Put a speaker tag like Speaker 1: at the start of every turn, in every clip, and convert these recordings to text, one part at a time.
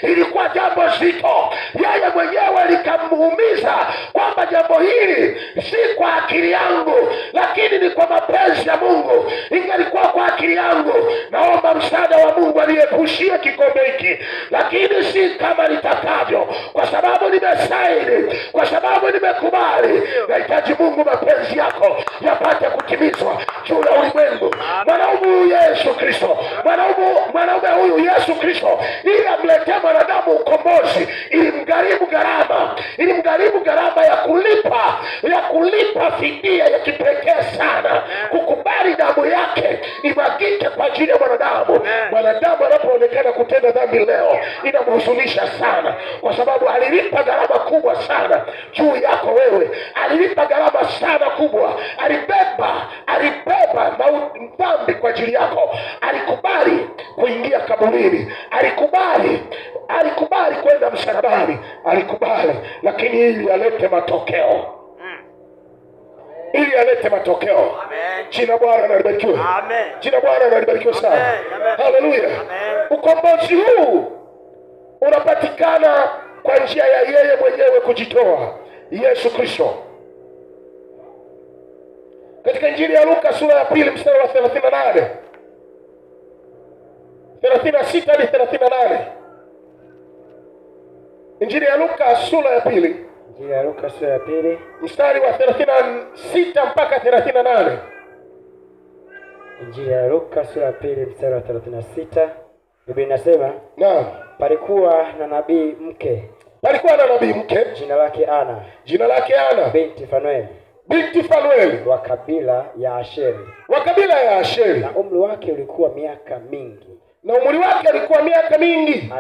Speaker 1: ilikuwa jambo zito, yeye mwenyewe likamuumiza kwamba jambo hili si kwa akili yangu, lakini ni kwa mapenzi ya Mungu. Ingelikuwa kwa akili yangu, naomba msaada wa Mungu aliyepushia kikombe hiki, lakini si kama nitakavyo, kwa sababu nimesaini, kwa sababu nimekubali. Nahitaji Mungu mapenzi yako yapate kutimizwa juu ya ulimwengu. Mwanaume Yesu Kristo, mwanaume huyu Yesu Kristo, ili amletee mwanadamu ukombozi, ilimgharimu gharama ya kulipa fidia ya kipekee sana, kukubali damu yake imwagike kwa ajili ya mwanadamu. Mwanadamu anapoonekana kutenda dhambi leo inamhuzunisha sana, kwa sababu alilipa gharama kubwa sana juu yako wewe. Alilipa gharama sana kubwa, alibeba dhambi kwa ajili yako. Alikubali kuingia kaburini, alikubali kwenda msalabani, alikubali, lakini ili alete matokeo. Jina Bwana na libarikiwe. Jina Bwana na libarikiwe sana. Haleluya. Ukombozi huu unapatikana kwa njia ya yeye mwenyewe kujitoa, Yesu Kristo. Katika Injili ya Luka sura ya 2 mstari wa 38, 36 hadi 38. Injili ya Luka sura ya 2.
Speaker 2: Injili ya Luka sura ya 2
Speaker 1: mstari wa 36 mpaka 38.
Speaker 2: Injili ya Luka sura ya 2 mstari wa 36. Biblia inasema,
Speaker 1: naam,
Speaker 2: palikuwa na nabii mke,
Speaker 1: jina lake Ana, binti Fanueli,
Speaker 2: wa kabila ya Asheri. Na umri wake ulikuwa miaka mingi.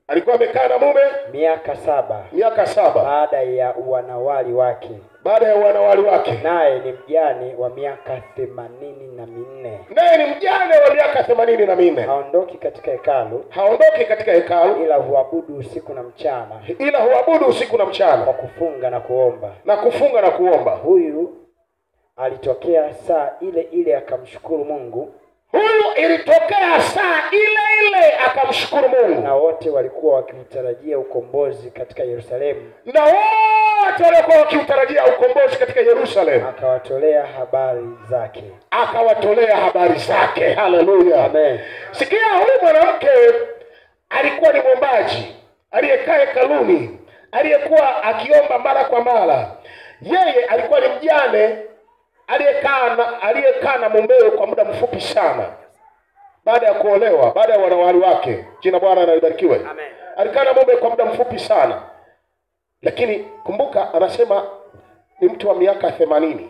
Speaker 2: Alikuwa amekaa na mume miaka 7 baada ya uwanawali wake. Naye ni mjane wa miaka 84. Haondoki katika hekalu, ila huabudu usiku na mchana, kwa kufunga na kuomba. Huyu alitokea saa ile ile akamshukuru Mungu. Na wote walikuwa wakiutarajia ukombozi katika Yerusalemu. Akawatolea habari zake.
Speaker 1: Haleluya.
Speaker 2: Amen.
Speaker 1: Sikia, huyu mwanamke alikuwa ni mwombaji, aliyekaa hekaluni, aliyekuwa akiomba mara kwa mara. Yeye alikuwa ni mjane aliyekaa na mumewe kwa muda mfupi sana baada ya kuolewa, baada ya wanawali wake. Jina Bwana na libarikiwe.
Speaker 2: Amen.
Speaker 1: Alikaa na mume kwa muda mfupi sana, lakini kumbuka anasema ni mtu wa miaka 80.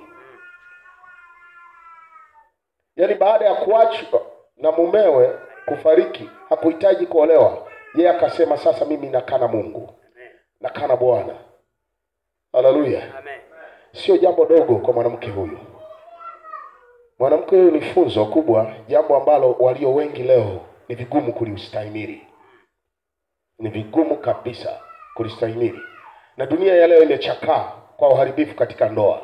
Speaker 1: Yaani baada ya kuachwa na mumewe kufariki, hakuhitaji kuolewa. Yeye akasema sasa mimi nakaa na Mungu, nakaa na Bwana. Haleluya.
Speaker 2: Amen.
Speaker 1: Sio jambo dogo kwa mwanamke huyu. Mwanamke huyu ni funzo kubwa, jambo ambalo walio wengi leo ni vigumu kulistahimili. Ni vigumu kabisa kulistahimili. Na dunia ya leo imechakaa kwa uharibifu katika ndoa.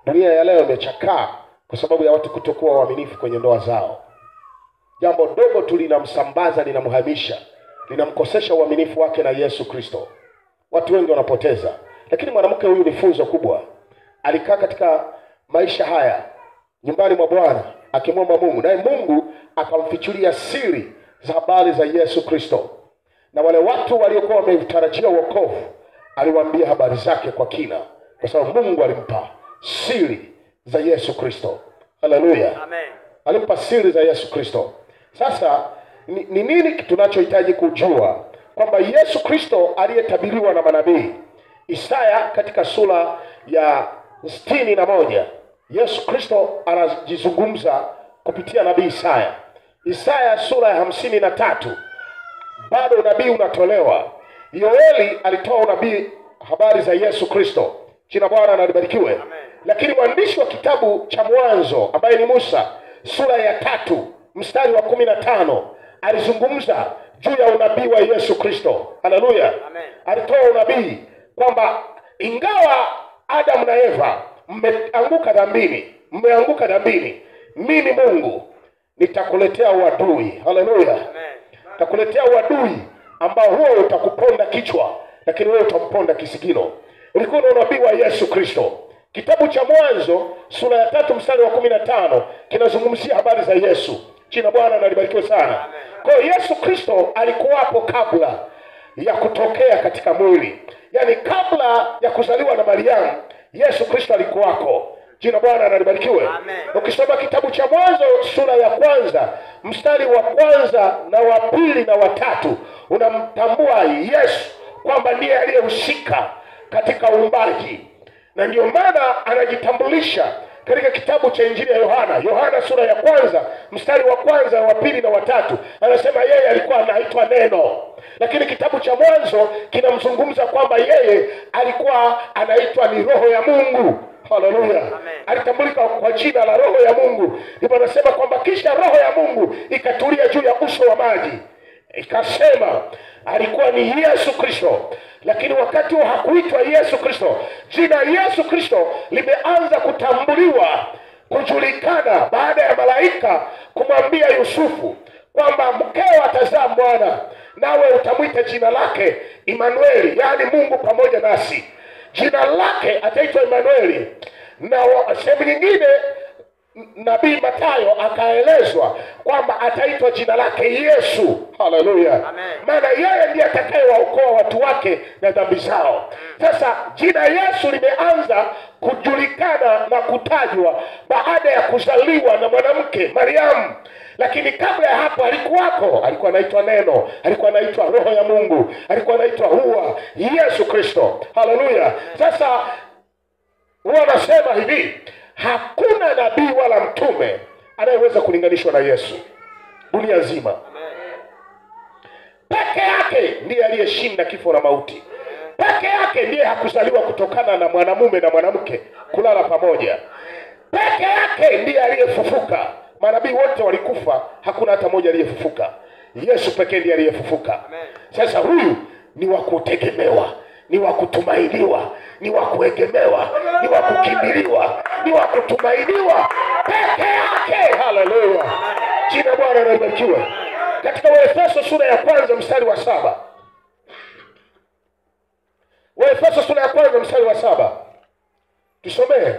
Speaker 1: Dunia ya leo imechakaa kwa sababu ya watu kutokuwa waaminifu kwenye ndoa zao. Jambo dogo tu linamsambaza, linamhamisha, linamkosesha uaminifu wake na Yesu Kristo. Watu wengi wanapoteza. Lakini mwanamke huyu ni funzo kubwa. Alikaa katika maisha haya nyumbani mwa Bwana akimwomba Mungu, naye Mungu akamfichulia siri za habari za Yesu Kristo. Na wale watu waliokuwa wametarajia wokovu aliwaambia habari zake kwa kina, kwa sababu Mungu alimpa siri za Yesu Kristo. Haleluya.
Speaker 2: Amen.
Speaker 1: Alimpa siri za Yesu Kristo. Sasa ni nini tunachohitaji kujua? Kwamba Yesu Kristo aliyetabiriwa na manabii. Isaya katika sura ya 61, Yesu Kristo anajizungumza kupitia nabii Isaya. Isaya sura ya 53, bado nabii unatolewa. Yoeli alitoa unabii habari za Yesu Kristo. Jina Bwana na libarikiwe. Lakini mwandishi wa kitabu cha Mwanzo ambaye ni Musa, sura ya 3 mstari wa 15, alizungumza juu ya unabii wa Yesu Kristo. Haleluya. Alitoa unabii kwamba ingawa Adam na Eva mmeanguka dhambini, mimi Mungu nitakuletea uadui. Haleluya. Atakuletea uadui ambao huo utakuponda kichwa, lakini wewe utamponda kisigino. Ulikuwa na unabii wa Yesu Kristo. Kitabu cha Mwanzo sura ya 3 mstari wa 15 kinazungumzia habari za Yesu. Jina Bwana na libarikiwe sana. Kwa hiyo Yesu Kristo alikuwapo kabla ya kutokea katika mwili. Yaani kabla ya kuzaliwa na Mariamu, Yesu Kristo alikuwako. Jina Bwana na libarikiwe. Ukisoma kitabu cha Mwanzo sura ya 1 mstari wa 1 na wa 2 na wa 3, unamtambua Yesu kwamba ndiye aliyehusika katika uumbaji. Na ndio maana anajitambulisha katika kitabu cha Injili ya Yohana sura ya 1 mstari wa 1 wa 2 na wa 3, anasema yeye alikuwa anaitwa Neno. Lakini kitabu cha Mwanzo kinamzungumza kwamba yeye alikuwa anaitwa ni Roho ya Mungu. Haleluya. Alitambulika kwa jina la Roho ya Mungu. Ndipo anasema kwamba kisha Roho ya Mungu ikatulia juu ya uso wa maji. Ikasema alikuwa ni Yesu Kristo. Lakini wakati huo hakuitwa Yesu Kristo. Jina Yesu Kristo limeanza kutambuliwa, kujulikana baada ya malaika kumwambia Yusufu kwamba mkeo atazaa mwana, nawe utamwita jina lake Immanueli, yaani Mungu pamoja nasi. Jina lake ataitwa Immanueli. Na sehemu nyingine nabii Mathayo akaelezwa kwamba ataitwa jina lake Yesu. Haleluya. Maana yeye ndiye atakayewaokoa watu wake na dhambi zao. Sasa jina Yesu limeanza kujulikana na kutajwa baada ya kuzaliwa na mwanamke Mariamu. Lakini kabla ya hapo alikuwa anaitwa Neno, alikuwa anaitwa Roho ya Mungu, alikuwa anaitwa huwa Yesu Kristo. Haleluya. Sasa huwa nasema hivi, hakuna nabii wala mtume anayeweza kulinganishwa na Yesu dunia nzima. Peke yake ndiye aliyeshinda kifo na mauti. Peke yake ndiye hakuzaliwa kutokana na mwanamume na mwanamke kulala pamoja. Peke yake ndiye aliyefufuka. Manabii wote walikufa, hakuna hata mmoja aliyefufuka. Yesu pekee ndiye aliyefufuka. Sasa huyu ni wa kutegemewa, ni wa kutumainiwa, ni wa kuegemewa, ni wa kukimbiliwa, ni wa kutumainiwa peke yake. Haleluya. Jina Bwana libarikiwe. Katika Waefeso sura ya 1 mstari wa 7. Waefeso sura ya 1 mstari wa 7. Tusomee.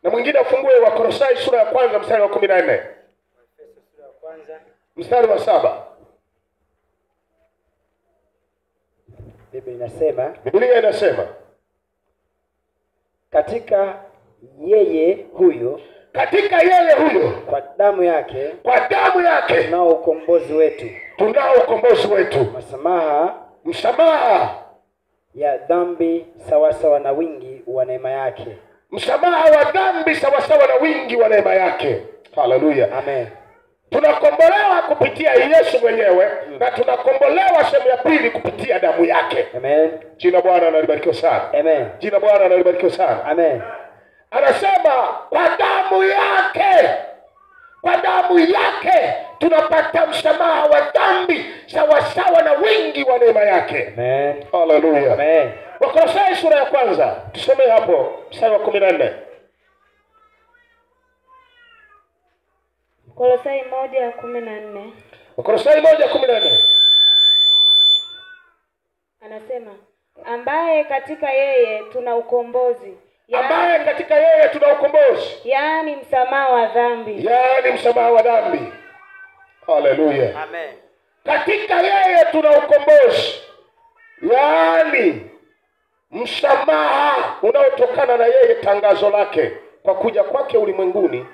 Speaker 1: Na mwingine afungue Wakolosai sura ya 1 mstari wa 14. Waefeso sura ya 1 mstari wa 7. Biblia inasema katika yeye huyo
Speaker 2: kwa damu yake tunao ukombozi wetu,
Speaker 1: msamaha
Speaker 2: ya dhambi sawasawa na wingi wa neema yake.
Speaker 1: Msamaha wa dhambi sawasawa na wingi wa neema yake. Haleluya.
Speaker 2: Amen.
Speaker 1: Tunakombolewa kupitia Yesu mwenyewe, na tunakombolewa sehemu ya pili kupitia damu yake.
Speaker 2: Amen.
Speaker 1: Jina Bwana libarikiwe sana.
Speaker 2: Amen.
Speaker 1: Jina Bwana libarikiwe sana.
Speaker 2: Amen.
Speaker 1: Anasema kwa damu yake tunapata msamaha wa dhambi sawasawa na wingi wa neema yake.
Speaker 2: Amen.
Speaker 1: Haleluya.
Speaker 2: Amen.
Speaker 1: Wakolosai sura ya 1, tusome hapo mstari wa 14.
Speaker 3: Kolosai 1:14.
Speaker 1: Wakolosai 1:14.
Speaker 3: Anasema ambaye katika yeye tuna ukombozi. Yaani msamaha wa dhambi.
Speaker 1: Haleluya.
Speaker 2: Amen.
Speaker 1: Katika yeye tuna ukombozi. Yaani msamaha unaotokana na yeye, tangazo lake kwa kuja kwake ulimwenguni,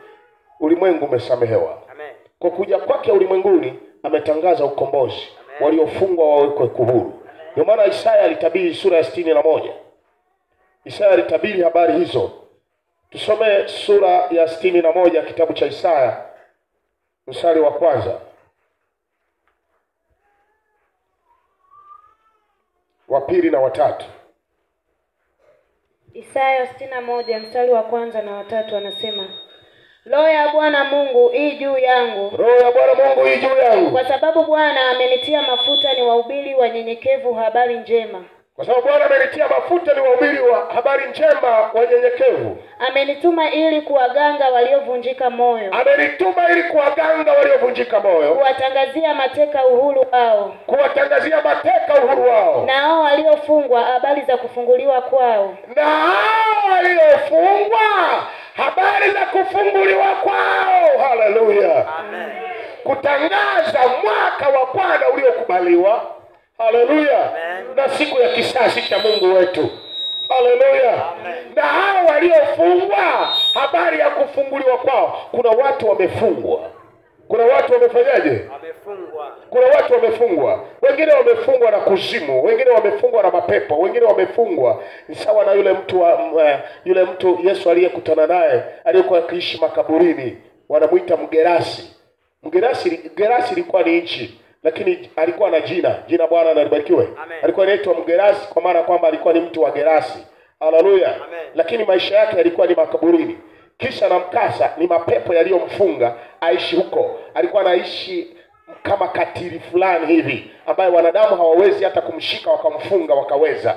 Speaker 1: ulimwengu umesamehewa.
Speaker 2: Amen.
Speaker 1: Kwa kuja kwake ulimwenguni ametangaza ukombozi. Waliofungwa wawekwe huru. Ndio maana Isaya alitabiri sura ya 61. Isaya alitabiri habari hizo. Tusome sura ya 61 kitabu cha Isaya mstari wa 1. Wa 2 na wa 3.
Speaker 3: Isaya 61 mstari wa 1 na wa 3 anasema, Roho ya Bwana Mungu ii juu yangu.
Speaker 1: Kwa
Speaker 3: sababu Bwana amenitia mafuta ni wahubiri wanyenyekevu habari njema.
Speaker 1: Kwa sababu Bwana amenitia mafuta ni wahubiri wa habari njema wanyenyekevu.
Speaker 3: Amenituma ili kuwaganga waliovunjika moyo.
Speaker 1: Amenituma ili kuwaganga waliovunjika moyo.
Speaker 3: Kuwatangazia mateka uhuru wao.
Speaker 1: Kuwatangazia mateka uhuru wao.
Speaker 3: Na hao waliofungwa habari za kufunguliwa kwao.
Speaker 1: Na hao waliofungwa habari za kufunguliwa kwao. Haleluya. Amen. Kutangaza mwaka wa Bwana uliokubaliwa. Haleluya. Na siku ya kisasi cha Mungu wetu. Haleluya. Na hao waliofungwa habari ya kufunguliwa kwao. Kuna watu wamefungwa. Kuna watu wamefanyaje? Wamefungwa. Kuna watu wamefungwa. Wengine wamefungwa na kuzimu, wengine wamefungwa na mapepo, wengine wamefungwa sawa na yule mtu Yesu aliyekutana naye, aliyekuwa akiishi makaburini, wanamuita Mgerasi. Gerasi ilikuwa ni nchi, lakini alikuwa na jina Bwana na libarikiwe. Alikuwa anaitwa Mgerasi kwa maana kwamba alikuwa ni mtu wa Gerasi. Haleluya. Lakini maisha yake yalikuwa ni makaburini. Kisha na mkasa ni mapepo yaliyomfunga aishi huko. Alikuwa anaishi kama katili fulani hivi ambaye wanadamu hawawezi hata kumshika wakamfunga wakaweza.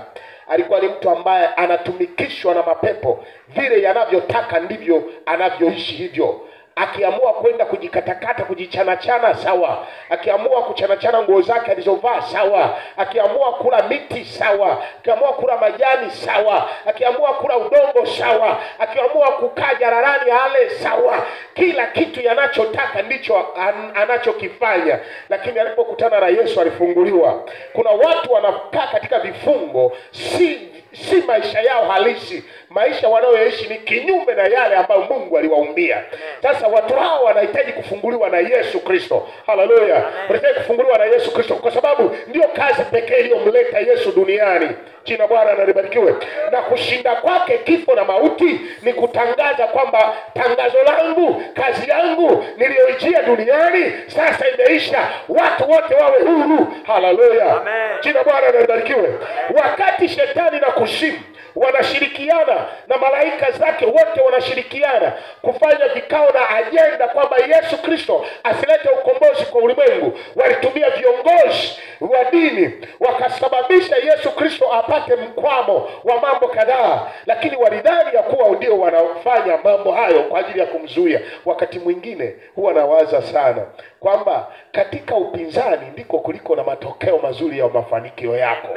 Speaker 1: Alikuwa ni mtu ambaye anatumikishwa na mapepo, vile yanavyotaka ndivyo anavyoishi hivyo. Akiamua kwenda kujikatakata, kujichanachana, sawa. Akiamua kuchanachana nguo zake alizovaa, sawa. Akiamua kula miti, sawa. Akiamua kula majani, sawa. Akiamua kula udongo, sawa. Akiamua kukaa jararani ale, sawa. Kila kitu yanachotaka ndicho anachokifanya. Lakini alipokutana na Yesu alifunguliwa. Kuna watu wanakaa katika vifungo, si maisha yao halisi. Maisha wanayoishi ni kinyume na yale ambayo Mungu aliwaumbia. Sasa watu hao wanahitaji kufunguliwa na Yesu Kristo. Haleluya. Wanahitaji kufunguliwa na Yesu Kristo kwa sababu ndio kazi pekee iliyomleta Yesu duniani. Jina Bwana na libarikiwe. Na kushinda kwake kifo na mauti ni kutangaza kwamba tangazo langu, kazi yangu niliyoijia duniani sasa imeisha. Watu wote wawe huru. Haleluya. Jina Bwana na libarikiwe. Wakati shetani na kuzimu wanashirikiana na malaika zake wote wanashirikiana kufanya vikao na ajenda kwamba Yesu Kristo asilete ukombozi kwa ulimwengu, walitumia viongozi wa dini wakasababisha Yesu Kristo apate mkwamo wa mambo kadhaa, lakini walidhani ya kuwa ndio wanafanya mambo hayo kwa ajili ya kumzuia. Wakati mwingine huwa nawaza sana kwamba katika upinzani ndiko kuliko na matokeo mazuri ya mafanikio yako.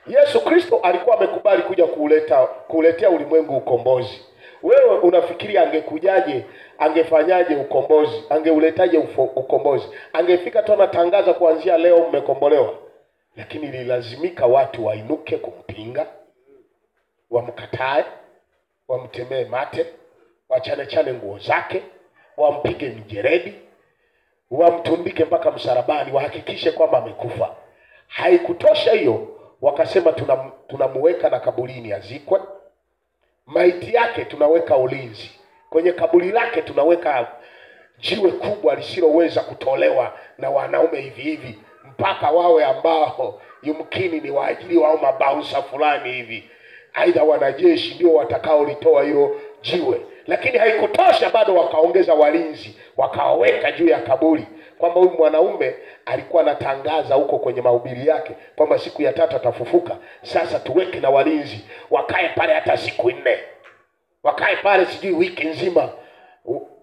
Speaker 1: Yesu Kristo alikuwa amekubali kuja kuletea ulimwengu ukombozi. Wewe unafikiri angekujaje, angefanyaje ukombozi? Angeuletaje ukombozi? Angefika tu anatangaza kuanzia leo mmekombolewa? Lakini ililazimika watu wainuke kumpinga, wamkatae, wamtemee mate, wachane nguo zake, wampige mijeredi, wamtundike mpaka msalabani, wahakikishe kwamba amekufa. Haikutosha hiyo, wakasema tunamuweka na kaburini azikwe. Maiti yake tunaweka ulinzi. Kwenye kaburi lake tunaweka jiwe kubwa lisiloweza kutolewa na wanaume hivi mpaka wawe ambao yumkini ni waajiri au mabausa fulani hivi, aidha wanajeshi ndio watakaolitoa hilo jiwe. Lakini haikutosha, bado wakaongeza walinzi, wakaweka juu ya kaburi, kwamba huyu mwanaume alikuwa anatangaza huko kwenye mahubiri yake kwamba siku ya 3 atafufuka. Sasa tuweke na walinzi, wakae pale hata siku 4, wakae pale sijui wiki nzima.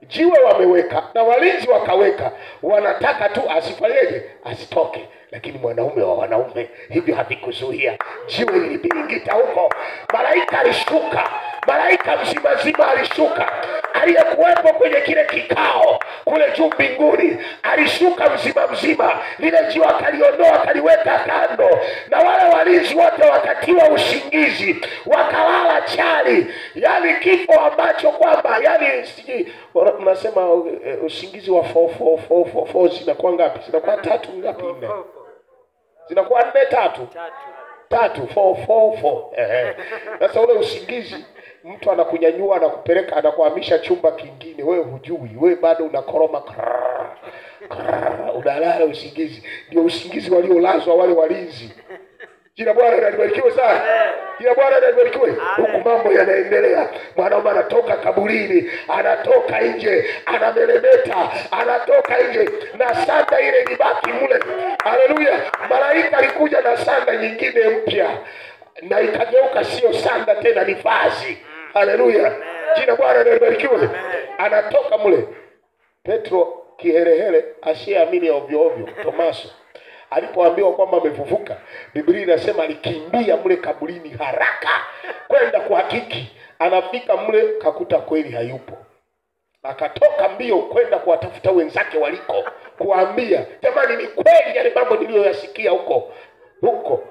Speaker 1: Jiwe wameweka na walinzi wakaweka, wanataka tu asifanyeje, asitoke. Lakini mwanaume wa wanaume hivyo havikuzuia. Jiwe lilibiringita huko, malaika alishuka, malaika mzima alishuka, aliyekuwepo kwenye kile kikao kule juu mbinguni alishuka mzima. Lile jiwe akaliondoa, akaliweka kando, na wale walinzi wote wakatiwa usingizi, wakalala chali. Yani kifo ambacho kwamba sijui mnasema usingizi wa 4 zinakuwa ngapi? Zinakuwa 3 ngapi? 4. Zinakuwa 4 3 4. Sasa ule usingizi mtu anakunyanyua na kupeleka anakuhamisha chumba kingine, wewe hujui, wewe bado unakoroma, unalala usingizi. Ndio usingizi waliolazwa wale walinzi. Jina Bwana libarikiwe sana. Jina Bwana libarikiwe. Huku mambo yanaendelea. Mwanaume anatoka kaburini, anatoka nje, anamelemeta, anatoka nje na sanda ile libaki mule. Haleluya. Malaika alikuja na sanda nyingine mpya, na ikageuka sio sanda tena, ni vazi. Haleluya. Jina Bwana libarikiwe. Anatoka mle. Petro kiherehere, asiyeamini ovyo ovyo, Tomaso alipoambiwa kwamba amefufuka, Biblia inasema alikimbia mle kaburini haraka kwenda kuhakiki. Anafika mle kakuta kweli hayupo. Akatoka mbio kwenda kuwatafuta wenzake waliko, kuambia, jamani, ni kweli yale mambo niliyoyasikia huko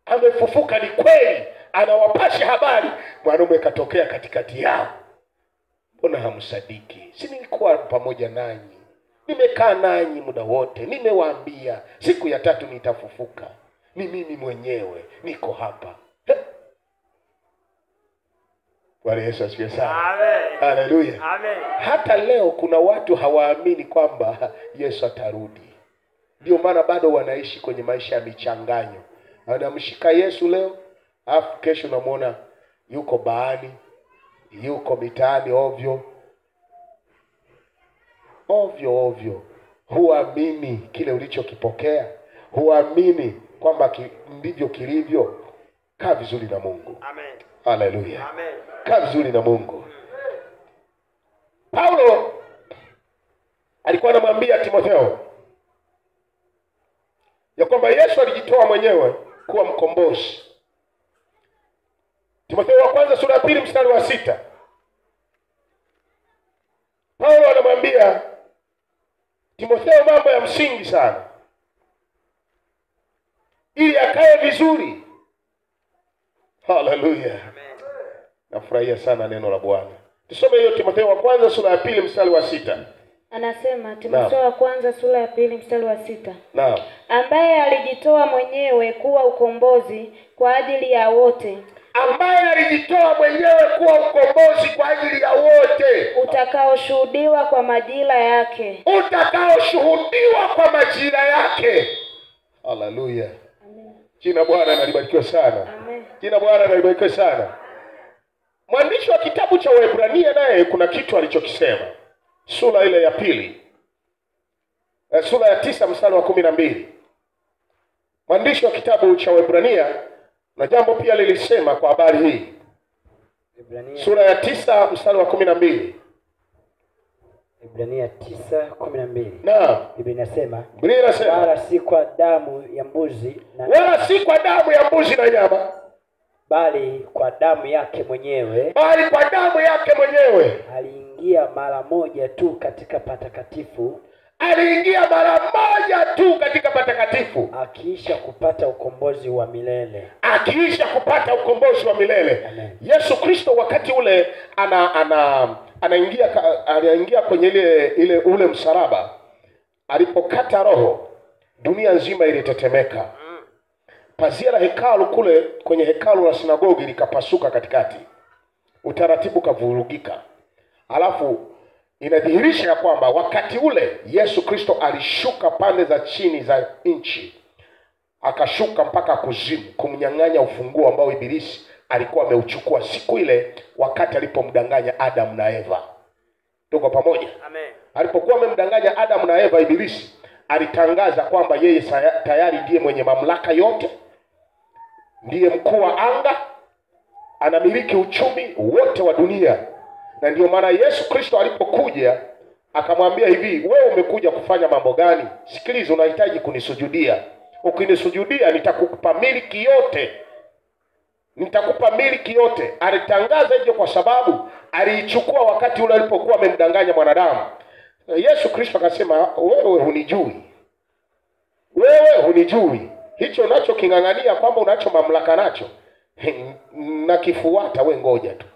Speaker 1: amefufuka, ni kweli. Anawapasha habari. Mwanaume katokea katikati yao. Mbona hamsadiki? Si nilikuwa pamoja nanyi, nimekaa nanyi muda wote, nimewaambia siku ya 3 nitafufuka. Ni mimi mwenyewe niko hapa. Bwana Yesu asifiwe sana. Amen. Haleluya. Amen. Hata leo kuna watu hawaamini kwamba Yesu atarudi. Ndio maana bado wanaishi kwenye maisha ya michanganyo. Anamshika Yesu leo, afu kesho unamuona yuko baani, yuko mitaani ovyo ovyo. Huamini kile ulichokipokea, huamini kwamba ndivyo kilivyo. Kaa vizuri na Mungu. Amen. Haleluya. Amen. Kaa vizuri na Mungu. Paulo alikuwa anamwambia Timotheo ya kwamba Yesu alijitoa mwenyewe kuwa mkombozi. Timotheo wa kwanza sura ya 2 mstari wa 6. Paulo anamwambia Timotheo mambo ya msingi sana, ili akae vizuri. Haleluya. Nafurahia sana neno la Bwana. Tusome hiyo Timotheo wa kwanza sura ya 2 mstari wa 6.
Speaker 3: Anasema Timotheo wa kwanza sura ya 2 mstari wa 6.
Speaker 1: Naam.
Speaker 3: Ambaye alijitoa mwenyewe kuwa ukombozi kwa ajili ya wote.
Speaker 1: Ambaye alijitoa mwenyewe kuwa ukombozi kwa ajili ya wote.
Speaker 3: Utakaoshuhudiwa kwa majira yake.
Speaker 1: Utakaoshuhudiwa kwa majira yake. Haleluya. Amen. Jina Bwana libarikiwe sana. Amen. Jina Bwana libarikiwe sana. Mwandishi wa kitabu cha Waebrania naye kuna kitu alichokisema. Sura ile ya 2. Sura ya 9 mstari wa 12. Mwandishi wa kitabu cha Waebrania na jambo pia lilisema kwa habari hii. Sura ya 9 mstari wa 12.
Speaker 2: Waebrania 9:12.
Speaker 1: Naam.
Speaker 2: Biblia inasema,
Speaker 1: wala
Speaker 2: si kwa damu ya mbuzi
Speaker 1: na nyama,
Speaker 2: bali kwa damu yake mwenyewe. Aliingia mara moja tu katika patakatifu. Akiisha kupata ukombozi wa milele. Amen.
Speaker 1: Yesu Kristo wakati ule anaingia kwenye ule msalaba, alipokata roho, dunia nzima ilitetemeka. Pazia la hekalu kule kwenye hekalu la sinagogi likapasuka katikati. Utaratibu kavurugika. Alafu inadhihirisha ya kwamba wakati ule Yesu Kristo alishuka pande za chini za nchi. Akashuka mpaka kuzimu kumnyang'anya ufunguo ambao Ibilisi alikuwa ameuchukua siku ile wakati alipomdanganya Adam na Eva. Tuko pamoja? Amen. Alipokuwa amemdanganya Adam na Eva, Ibilisi alitangaza kwamba yeye tayari ndiye mwenye mamlaka yote, ndiye mkuu wa anga, anamiliki uchumi wote wa dunia. Na ndio maana Yesu Kristo alipokuja akamwambia hivi, wewe umekuja kufanya mambo gani? Sikiliza, unahitaji kunisujudia. Ukinisujudia nitakupa miliki yote. Alitangaza hivyo kwa sababu aliichukua wakati ule alipokuwa amemdanganya mwanadamu. Yesu Kristo akasema, wewe hunijui. Hicho unachokingangania kwamba unacho mamlaka nacho, na kifuata, we ngoja tu.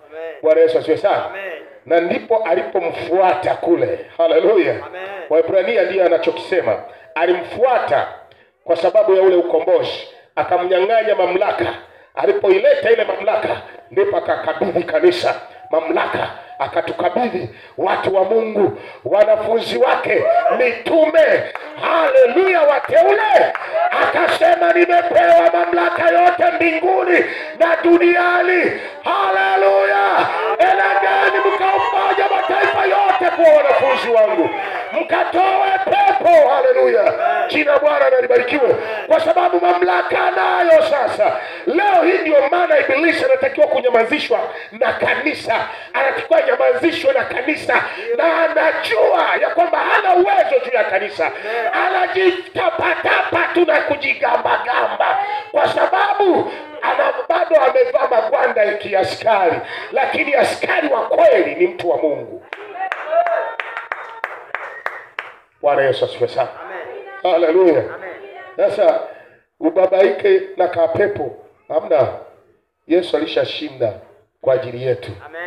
Speaker 1: Bwana Yesu asifiwe sana. Amen. Na ndipo alipomfuata kule. Haleluya. Waebrania ndiye anachokisema. Alimfuata kwa sababu ya ule ukombozi, akamnyang'anya mamlaka. Alipoileta ile mamlaka, ndipo akakabidhi kanisa mamlaka, akatukabidhi watu wa Mungu, wanafunzi wake, mitume, haleluya, wateule. Akasema, nimepewa mamlaka yote mbinguni na duniani. Haleluya. Enendeni mkaufanye mataifa yote kuwa wanafunzi wangu, mkatoe pepo. Haleluya. Jina Bwana na libarikiwe. Kwa sababu mamlaka nayo sasa. Leo hii ndio maana ibilisi anatakiwa kunyamazishwa na kanisa. Anatakiwa nyamazishwe na kanisa. Na anajua ya kwamba hana uwezo juu ya kanisa. Anajitapatapa tu na kujigamba-gamba. Kwa sababu bado amevaa magwanda ya kiaskari. Lakini askari wa kweli ni mtu wa Mungu. Bwana Yesu asifiwe sana. Haleluya. Sasa ubabaike na kapepo. Hamna. Yesu alishashinda kwa ajili yetu. Amen.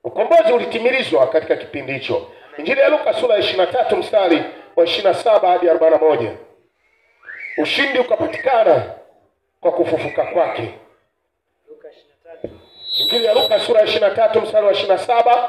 Speaker 1: Ukombozi ulitimilizwa katika kipindi hicho. Injili ya Luka sura ya 23 mstari wa 27 hadi 41. Ushindi ukapatikana kwa kufufuka kwake. Luka 23. Injili ya Luka sura ya 23 mstari wa 27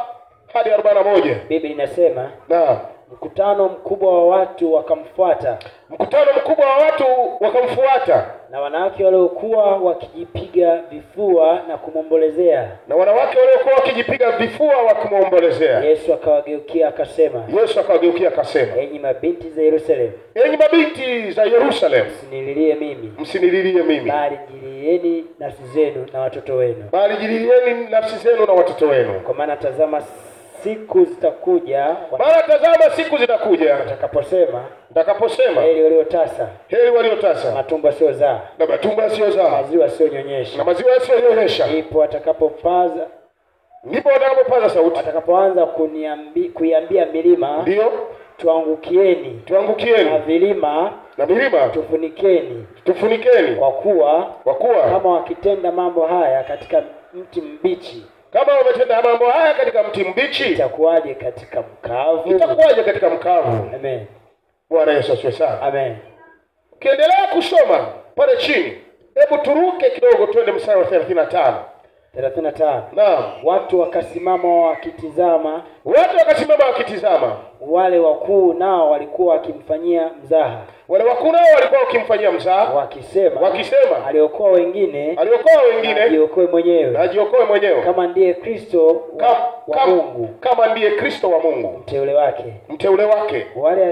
Speaker 1: hadi 41.
Speaker 2: Biblia inasema,
Speaker 1: naam,
Speaker 2: mkutano mkubwa wa watu wakamfuata.
Speaker 1: Mkutano mkubwa wa watu wakamfuata.
Speaker 2: Na wanawake waliokuwa wakijipiga vifua na kumombolezea.
Speaker 1: Na wanawake waliokuwa wakijipiga vifua wakumombolezea.
Speaker 2: Yesu akawageukia akasema.
Speaker 1: Yesu akawageukia akasema.
Speaker 2: Enyi mabinti za Yerusalemu.
Speaker 1: Enyi mabinti za Yerusalemu.
Speaker 2: Msinililie mimi.
Speaker 1: Msinililie mimi.
Speaker 2: Bali jilieni nafsi zenu na watoto wenu.
Speaker 1: Bali jilieni nafsi zenu na watoto wenu.
Speaker 2: Kwa maana tazama siku zitakuja.
Speaker 1: Maana tazama siku zitakuja. Nitakaposema.
Speaker 2: Heri waliotasa.
Speaker 1: Heri waliotasa.
Speaker 2: Matumbo yasiyozaa.
Speaker 1: Na matumbo yasiyozaa.
Speaker 2: Maziwa yasiyonyonyesha.
Speaker 1: Na maziwa yasiyonyonyesha.
Speaker 2: Ndipo watakapopaza
Speaker 1: sauti.
Speaker 2: Watakapoanza kuiambia milima.
Speaker 1: Ndio.
Speaker 2: Tuangukieni. Na milima. Tufunikeni. Kwa kuwa kama wakitenda mambo haya katika mti mbichi.
Speaker 1: Kama wametenda mambo haya katika mti mbichi,
Speaker 2: itakuwaje katika mkavu? Amen.
Speaker 1: Bwana Yesu asifiwe sana.
Speaker 2: Amen.
Speaker 1: Ukiendelea kusoma pale chini, hebu turuke kidogo twende mstari wa 35.
Speaker 2: 35.
Speaker 1: Naam.
Speaker 2: Watu wakasimama wakitizama. Wale wakuu nao walikuwa wakimfanyia mzaha. Wakisema. Aliokoa wengine. Ajiokoe mwenyewe. Kama ndiye Kristo wa Mungu. Mteule wake. Wale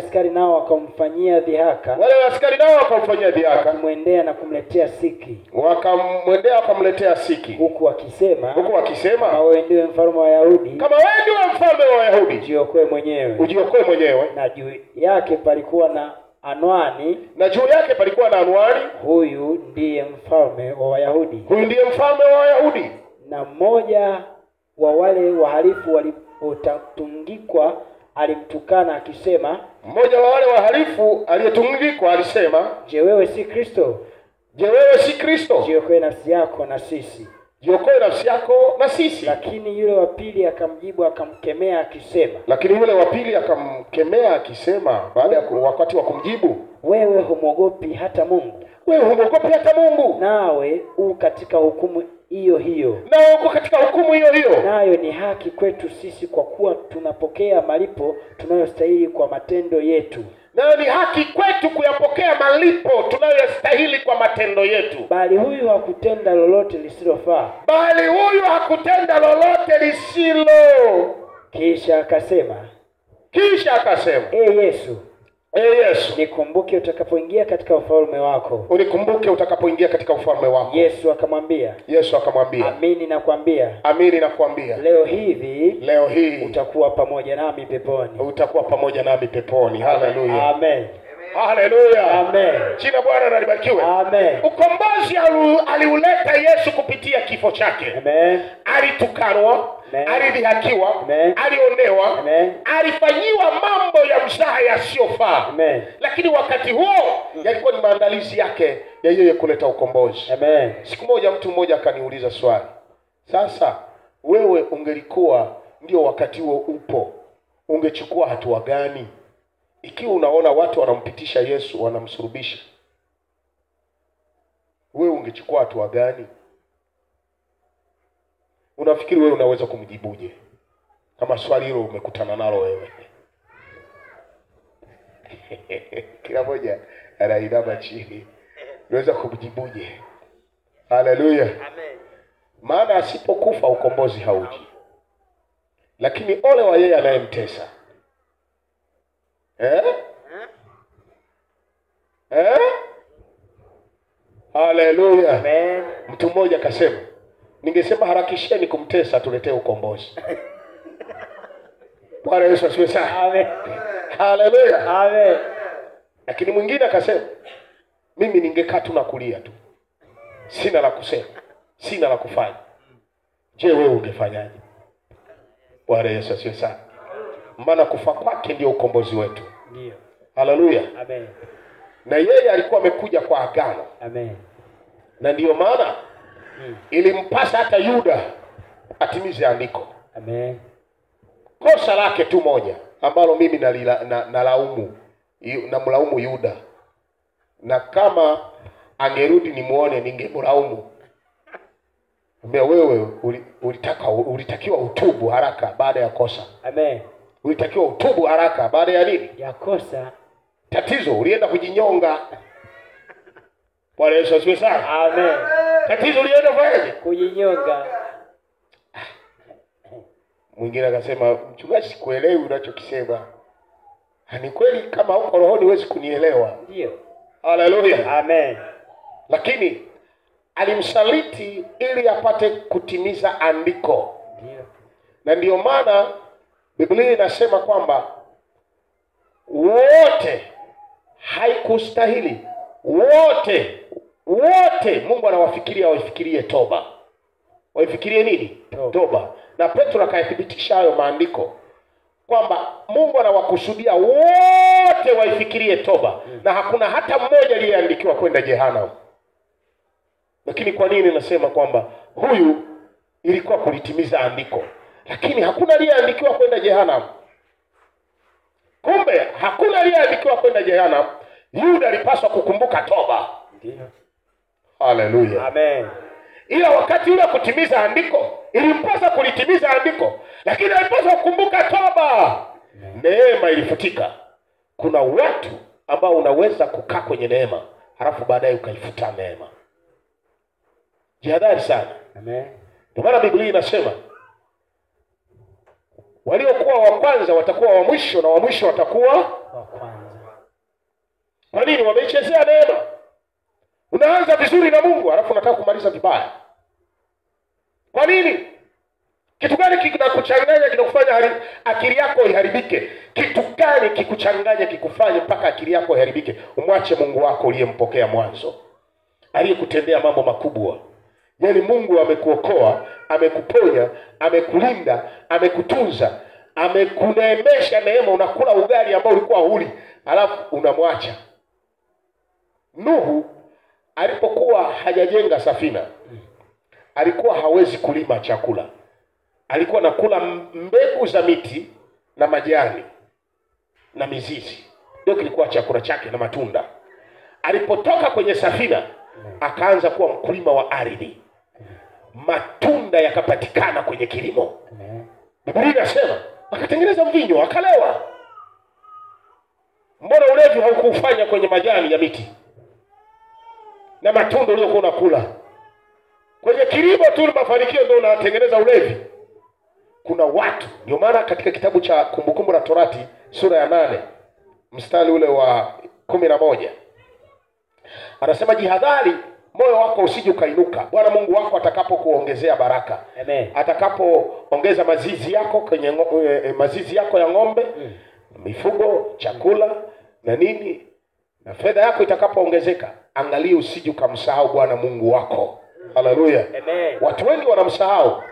Speaker 2: askari nao wakamfanyia dhihaka. Wakimwendea na kumletea siki. Huku wakisema. Kama wewe ndiwe mfalme wa Wayahudi. Ujiokoe mwenyewe. Na juu yake palikuwa na anwani. Huyu ndiye mfalme wa Wayahudi. Na mmoja wa wale wahalifu walipotungikwa alimtukana akisema. Je, wewe si Kristo? Jiokoe nafsi yako na sisi. Lakini yule wa pili akamjibu akamkemea akisema.
Speaker 1: Baada ya wakati wa kumjibu,
Speaker 2: wewe humwogopi hata Mungu. Nawe katika hukumu hiyo. Nayo ni haki kwetu sisi kwa kuwa tunapokea malipo tunayostahili kwa matendo yetu. Bali huyu hakutenda lolote lisilofaa. Kisha akasema. Yesu, nikumbuke utakapoingia katika ufalme wako. Yesu akamwambia. Amini nakwambia. Leo hivi utakuwa pamoja nami peponi.
Speaker 1: Haleluya.
Speaker 2: Amen.
Speaker 1: Haleluya.
Speaker 2: Amen.
Speaker 1: Jina Bwana na libarikiwe.
Speaker 2: Amen.
Speaker 1: Ukombozi aliuleta Yesu kupitia kifo chake.
Speaker 2: Amen.
Speaker 1: Alitukanwa, alidhihakiwa, alionewa, alifanyiwa mambo ya mzaha yasiyofaa. Lakini wakati huo yalikuwa ni maandalizi yake ya yeye kuleta ukombozi.
Speaker 2: Amen.
Speaker 1: Siku moja mtu mmoja akaniuliza swali. Sasa wewe ungelikuwa ndio wakati huo upo, ungechukua hatua gani? Ikiwa unaona watu wanampitisha Yesu, wanamsulubisha, wewe ungechukua hatua gani? Unafikiri wewe unaweza kumjibuje kama swali hilo umekutana nalo wewe? Kila moja anainama chini. Unaweza kumjibuje? Haleluya.
Speaker 2: Amen.
Speaker 1: Maana asipokufa ukombozi hauji. Lakini ole wa yeye anayemtesa. Haleluya.
Speaker 2: Amen.
Speaker 1: Mtu mmoja akasema, ningesema harakisheni kumtesa tuletee ukombozi. Bwana Yesu asifiwe sana.
Speaker 2: Amen.
Speaker 1: Haleluya.
Speaker 2: Amen.
Speaker 1: Lakini mwingine akasema, mimi ningekaa tu na kulia tu, sina la kusema, sina la kufanya. Je, wewe ungefanyaje? Bwana Yesu asifiwe sana. Maana kufa kwake ndio ukombozi wetu.
Speaker 2: Ndio.
Speaker 1: Haleluya.
Speaker 2: Amen.
Speaker 1: Na yeye alikuwa amekuja kwa agano.
Speaker 2: Amen.
Speaker 1: Na ndiyo maana ilimpasa hata Yuda atimize andiko.
Speaker 2: Amen.
Speaker 1: Kosa lake tu moja ambalo mimi nalaumu namlaumu Yuda. Na kama angerudi nimuone ningemlaumu. Wewe ulitakiwa utubu haraka baada ya kosa.
Speaker 2: Amen.
Speaker 1: Ulitakiwa utubu haraka baada ya nini?
Speaker 2: Ya kosa.
Speaker 1: Tatizo ulienda kujinyonga. Bwana Yesu asifiwe sana.
Speaker 2: Amen.
Speaker 1: Tatizo ulienda kufanyaje?
Speaker 2: Kujinyonga.
Speaker 1: Mwingine akasema, mchungaji, sikuelewi unachokisema. Ni kweli, kama huko rohoni huwezi kunielewa.
Speaker 2: Ndio.
Speaker 1: Haleluya.
Speaker 2: Amen.
Speaker 1: Lakini alimsaliti ili apate kutimiza andiko.
Speaker 2: Ndio.
Speaker 1: Na ndiyo maana Biblia inasema kwamba wote haikustahili, wote Mungu anawafikiria waifikirie toba. Waifikirie nini? Toba. Na Petro akayathibitisha hayo maandiko kwamba Mungu anawakusudia wote waifikirie toba. Na hakuna hata mmoja aliyeandikiwa kwenda jehanamu. Lakini kwa nini nasema kwamba huyu ilikuwa kulitimiza andiko, lakini hakuna aliyeandikiwa kwenda jehanamu? Kumbe hakuna aliyeandikiwa kwenda jehanamu. Yuda alipaswa kukumbuka toba.
Speaker 2: Ndio.
Speaker 1: Haleluya.
Speaker 2: Amen.
Speaker 1: Ila wakati ule kutimiza andiko, ilimpasa kulitimiza andiko, lakini alipaswa kukumbuka toba. Neema ilifutika. Kuna watu ambao unaweza kukaa kwenye neema halafu baadaye ukaifuta neema. Jihadhari sana.
Speaker 2: Amen.
Speaker 1: Ndio maana Biblia inasema waliokuwa wa kwanza watakuwa wa mwisho na wa mwisho watakuwa
Speaker 2: wa kwanza.
Speaker 1: Kwa nini? Wameichezea neema. Unaanza vizuri na Mungu halafu unataka kumaliza vibaya. Kwa nini? Kitu gani kinakuchanganya kinakufanya akili yako iharibike? Kitu gani kikuchanganya kikufanye mpaka akili yako iharibike? Umwache Mungu wako uliyempokea mwanzo, aliyekutendea mambo makubwa. Yaani Mungu amekuokoa, amekuponya, amekulinda, amekutunza, amekuneemesha neema. Unakula ugali ambao ulikuwa huli, halafu unamwacha. Nuhu alipokuwa hajajenga safina, alikuwa hawezi kulima chakula. Alikuwa nakula mbegu za miti na majani na mizizi. Ndio kilikuwa chakula chake na matunda. Alipotoka kwenye safina, akaanza kuwa mkulima wa ardhi. Matunda yakapatikana kwenye kilimo. Biblia inasema akatengeneza mvinyo, akalewa. Mbona ulevi haukufanya kwenye majani ya miti na matunda uliokuwa unakula? Kwenye kilimo tu mafanikio ndio unatengeneza ulevi. Kuna watu, ndio maana katika kitabu cha Kumbukumbu la Torati sura ya 8 mstari ule wa 11 anasema, jihadhari moyo wako usije ukainuka Bwana Mungu wako atakapokuongezea baraka.
Speaker 2: Amen.
Speaker 1: Atakapoongeza mazizi yako kwenye mazizi yako ya ng'ombe, mifugo, chakula na nini, na fedha yako itakapoongezeka, angalia usije ukamsahau Bwana Mungu wako. Haleluya.
Speaker 2: Amen.
Speaker 1: Watu wengi wanamsahau.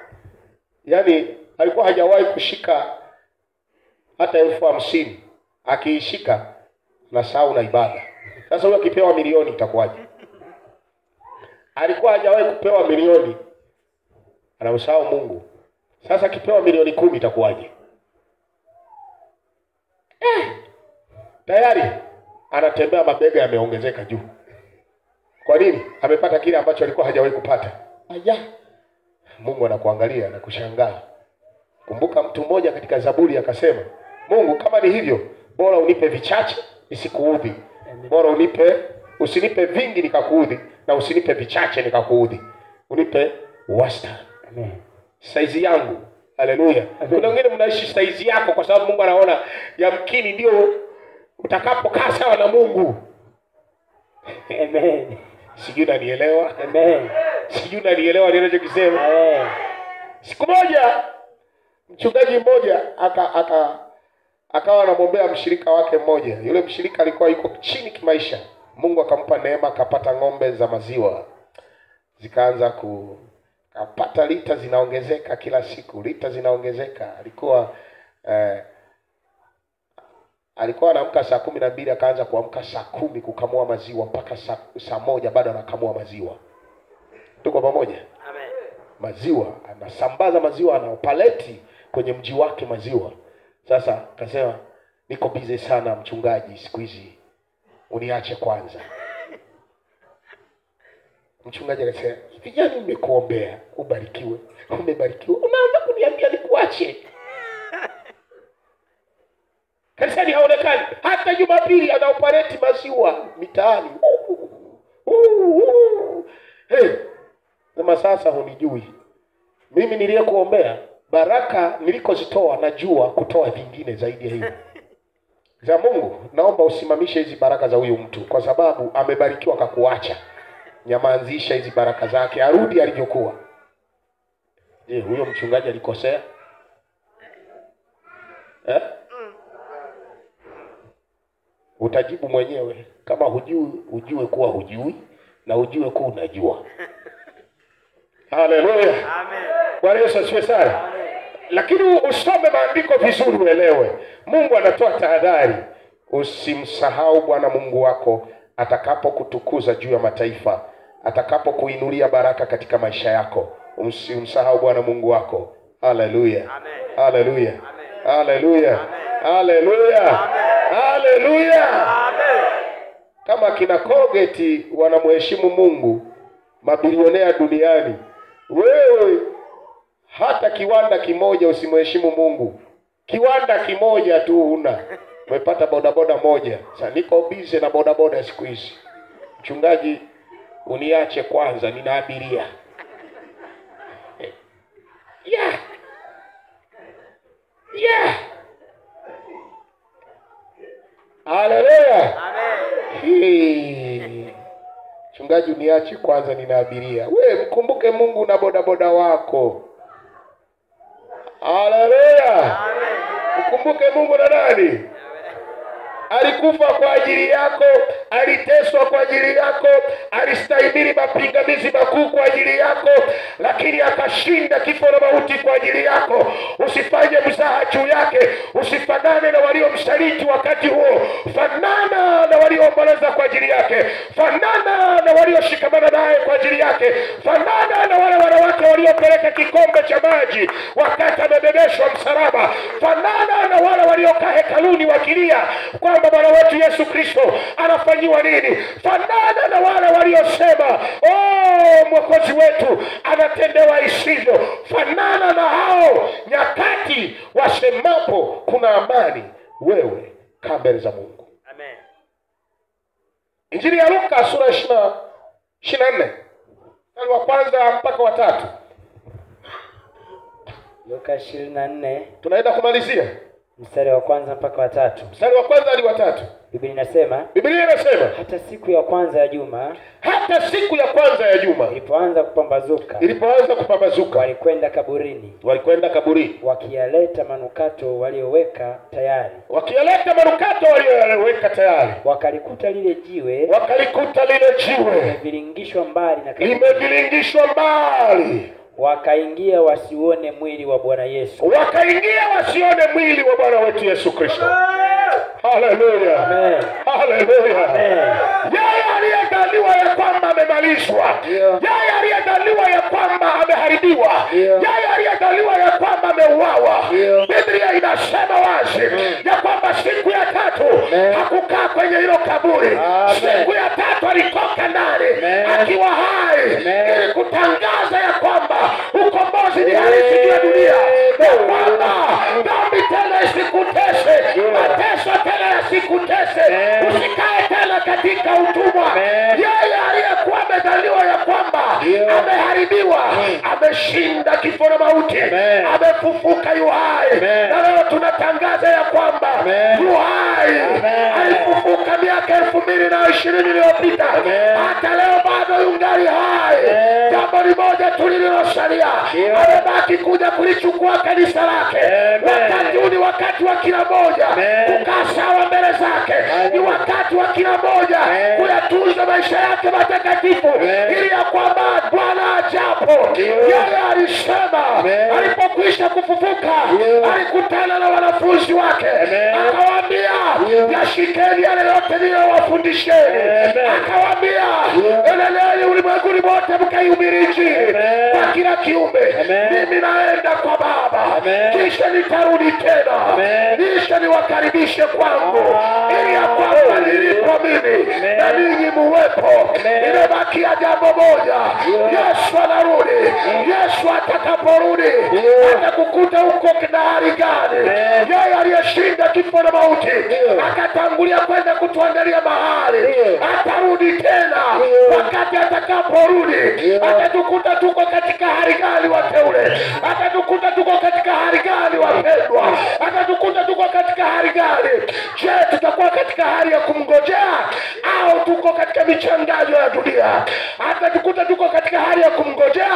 Speaker 1: Yaani alikuwa hajawahi kushika hata 50,000. Akiishika nasahau na ibada. Sasa huyo akipewa milioni itakuwaje? Alikuwa hajawahi kupewa milioni, anamsahau Mungu. Sasa akipewa milioni 10 itakuwaje? Tayari anatembea mabega yameongezeka juu. Kwa nini? Amepata kile ambacho alikuwa hajawahi kupata. Aya. Mungu anakuangalia na kushangaa. Kumbuka mtu mmoja katika Zaburi akasema, Mungu kama ni hivyo, bora unipe vichache nisikuudhi. Bora usinipe vingi nikakuudhi, na usinipe vichache nikakuudhi. Unipe wastani.
Speaker 2: Amen.
Speaker 1: Saizi yangu. Haleluya. Kuna wengine mnaishi saizi yako kwa sababu Mungu anaona yamkini ndio utakapokaa sawa na Mungu.
Speaker 2: Amen.
Speaker 1: Sijui unanielewa?
Speaker 2: Amen.
Speaker 1: Sijui unanielewa ninachokisema?
Speaker 2: Amen.
Speaker 1: Siku moja mchungaji mmoja akawa anamwombea mshirika wake mmoja. Yule mshirika alikuwa yuko chini kimaisha. Mungu akampa neema, akapata ng'ombe za maziwa. Zikaanza kapata lita zinaongezeka kila siku. Lita zinaongezeka. Alikuwa anaamka saa 12, akaanza kuamka saa 10 kukamua maziwa mpaka saa 1 bado anakamua maziwa. Tuko pamoja?
Speaker 2: Amen.
Speaker 1: Maziwa, anasambaza maziwa, ana paleti kwenye mji wake maziwa. Sasa akasema, niko busy sana mchungaji siku hizi, uniache kwanza. Mchungaji akasema, vijana nimekuombea ubarikiwe. Umebarikiwa, unaanza kuniambia nikuache? Kanisani haonekani. Hata Jumapili anaopareti maziwa mitaani. Hey, sema sasa hunijui. Mimi niliyekuombea baraka nilikozitoa najua kutoa vingine zaidi ya hivyo. Za Mungu, naomba usimamishe hizi baraka za huyu mtu kwa sababu amebarikiwa akakuacha. Nyamaanzisha hizi baraka zake, arudi alivyokuwa. Je, huyo mchungaji alikosea? Utajibu mwenyewe. Kama hujui, ujue kuwa hujui, na ujue kuwa unajua. Haleluya.
Speaker 2: Amen.
Speaker 1: Bwana Yesu asifiwe sana. Lakini usome maandiko vizuri uelewe. Mungu anatoa tahadhari. Usimsahau Bwana Mungu wako atakapokutukuza juu ya mataifa, atakapokuinulia baraka katika maisha yako. Usimsahau Bwana Mungu wako. Haleluya.
Speaker 2: Amen.
Speaker 1: Haleluya.
Speaker 2: Amen.
Speaker 1: Haleluya. Haleluya. Haleluya. Kama kina Colgate wanamheshimu Mungu, mabilionea duniani, wewe hata kiwanda kimoja usimheshimu Mungu. Kiwanda kimoja tu huna. Umepata bodaboda moja. Sasa niko busy na bodaboda siku hizi. Mchungaji, uniache kwanza, nina abiria. Yeah. Yeah. Haleluya.
Speaker 2: Amen.
Speaker 1: Mchungaji, uniache kwanza, nina abiria. Wewe mkumbuke Mungu na bodaboda wako. Haleluya.
Speaker 2: Amen.
Speaker 1: Mkumbuke Mungu na nani? Alikufa kwa ajili yako, aliteswa kwa ajili yako, alistahimili mapingamizi makuu kwa ajili yako, lakini akashinda kifo na mauti kwa ajili yako. Usifanye mzaha juu yake. Usifanane na waliomsaliti wakati huo. Fanana na walioomboleza kwa ajili yake. Fanana na walioshikamana naye kwa ajili yake. Fanana na wale wanawake waliopeleka kikombe cha maji wakati amebebeshwa msalaba. Fanana na wale waliokaa hekaluni wakilia kwamba Bwana wetu Yesu Kristo anafanyiwa nini. Fanana na wale waliosema, oh, Mwokozi wetu anatendewa isivyo. Fanana na hao nyakati wasemapo kuna amani. Wewe kaa mbele za Mungu.
Speaker 2: Amen.
Speaker 1: Injili ya Luka sura 24 mstari wa kwanza mpaka wa 3.
Speaker 2: Luka 24
Speaker 1: tunaenda kumalizia.
Speaker 2: Mstari wa kwanza mpaka wa 3.
Speaker 1: Mstari wa kwanza hadi wa 3.
Speaker 2: Biblia inasema
Speaker 1: hata
Speaker 2: siku ya kwanza ya juma, ilipoanza kupambazuka, walikwenda kaburini, wakiyaleta manukato walioweka tayari. Wakalikuta lile jiwe limeviringishwa mbali na kaburi. Wakaingia wasione mwili wa Bwana Yesu.
Speaker 1: mwili wa Bwana wetu Yesu Kristo. Haleluya.
Speaker 2: Amen.
Speaker 1: Haleluya.
Speaker 2: Amen.
Speaker 1: Yeye aliyedhaniwa ya kwamba amemalizwa. Yeye aliyedhaniwa ya kwamba ameharibiwa. Yeye aliyedhaniwa ya kwamba ameuawa. Biblia inasema wazi ya kwamba siku ya 3 hakukaa kwenye hilo kaburi. Siku ya 3 alitoka ndani akiwa hai ili kutangaza ya kwamba ukombozi ni halisi juu ya dunia. Ya kwamba dhambi tena isikutese, mateso tena yasikutese, usikae tena katika utumwa. Yeye aliyekuwa amedhaniwa ya kwamba ameharibiwa, ameshinda kifo na mauti, amefufuka yu hai. Na leo tunatangaza ya kwamba yu hai, alifufuka miaka 2020 iliyopita, hata leo bado yungali hai. Jambo ni moja tu lililosalia, amebaki kuja kulichukua kanisa lake. Wakati huu ni wakati wa kila moja kukaa sawa mbele zake, ni wakati wa kila moja kuyatunza maisha yake matakatifu, ili ya kwamba Bwana ajapo, yeye alisema alipokwisha kufufuka, alikutana na wanafunzi wake, akawaambia yashikeni yale yote niliyowafundisheni. Akawaambia enendeni ulimwenguni mote mkaihubiri Injili kwa kila kiumbe. Mimi naenda kwa Baba, kisha nitarudi tena, kisha niwakaribishe kwangu, ili ya kwamba nilipo mimi na ninyi muwepo. Imebakia jambo moja, Yesu anarudi. Yesu atakaporudi atakukuta huko na hali gani? Yeye aliyeshinda kifo na mauti, akatangulia kwenda kutuandalia mahali, atarudi tena. Wakati atakaporudi atatukuta tuko katika hali gani wateule? Atatukuta tuko katika hali gani wapendwa? Atatukuta tuko katika hali gani? Je, tutakuwa katika hali ya kumngojea au tuko katika michanganyo ya dunia? Atatukuta tuko katika hali ya kumngojea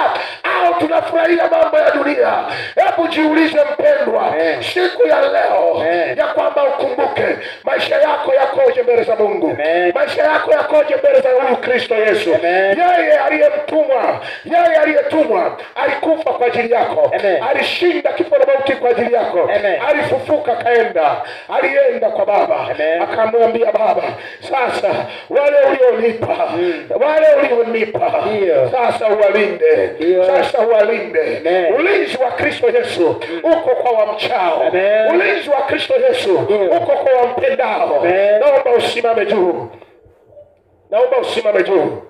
Speaker 1: au tunafurahia mambo ya dunia? Hebu jiulize mpendwa, siku ya leo ya kwamba ukumbuke maisha yako yakoje mbele za Mungu. Maisha yako yakoje mbele za huyu Kristo Yesu. Yeye aliyetumwa alikufa kwa ajili yako, alishinda kifo na mauti kwa ajili yako, alifufuka alienda kwa Baba, akamwambia Baba, sasa wale ulionipa sasa uwalinde. Sasa uwalinde. Ulinzi wa Kristo Yesu uko kwa wamchao. Ulinzi wa Kristo Yesu uko kwa wampendao. Naomba usimame juu.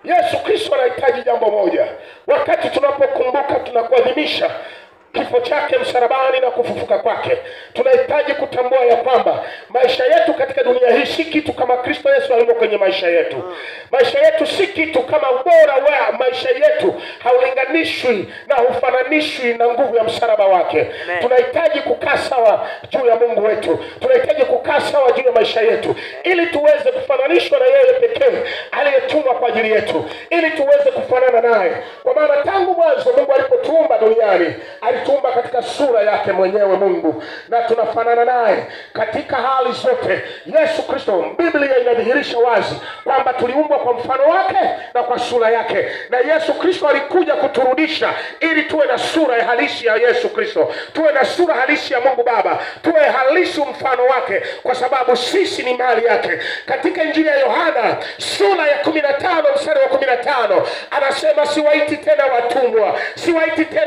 Speaker 1: Yesu Kristo anahitaji jambo moja. Wakati tunapokumbuka, tunakuadhimisha kifo chake msalabani na kufufuka kwake, tunahitaji kutambua ya kwamba maisha yetu katika dunia hii si kitu kama Kristo Yesu alivyo kwenye maisha yetu. Maisha yetu si kitu kama ubora wa maisha yetu haulinganishwi na hufananishwi na nguvu ya msalaba wake. Tunahitaji kukaa sawa juu ya Mungu wetu. Tunahitaji kukaa sawa juu ya maisha yetu, ili tuweze kufananishwa na yeye pekee aliyetumwa kwa ajili yetu, ili tuweze kufanana naye. Kwa maana tangu mwanzo Mungu alipotuumba duniani, alituumba katika sura yake mwenyewe Mungu, na tunafanana naye katika hali zote. Yesu Kristo, Biblia inadhihirisha wazi kwamba tuliumbwa kwa mfano wake na kwa sura yake, na Yesu Kristo alikuja kuturudisha ili tuwe na sura ya halisi ya Yesu Kristo, tuwe na sura halisi ya Mungu Baba, tuwe halisi mfano wake, kwa sababu sisi ni mali yake. Katika Injili ya Yohana sura ya 15 mstari wa 15 anasema, siwaiti tena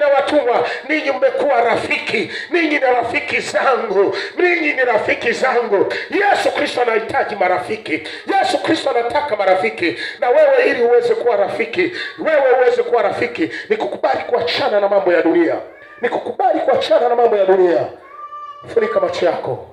Speaker 1: watumwa, ninyi mmekuwa rafiki. Ninyi ni rafiki zangu. Yesu Kristo anahitaji marafiki. Yesu Kristo anataka marafiki. Na wewe, ili uweze kuwa rafiki, ni kukubali kuachana na mambo ya dunia. Funika macho yako.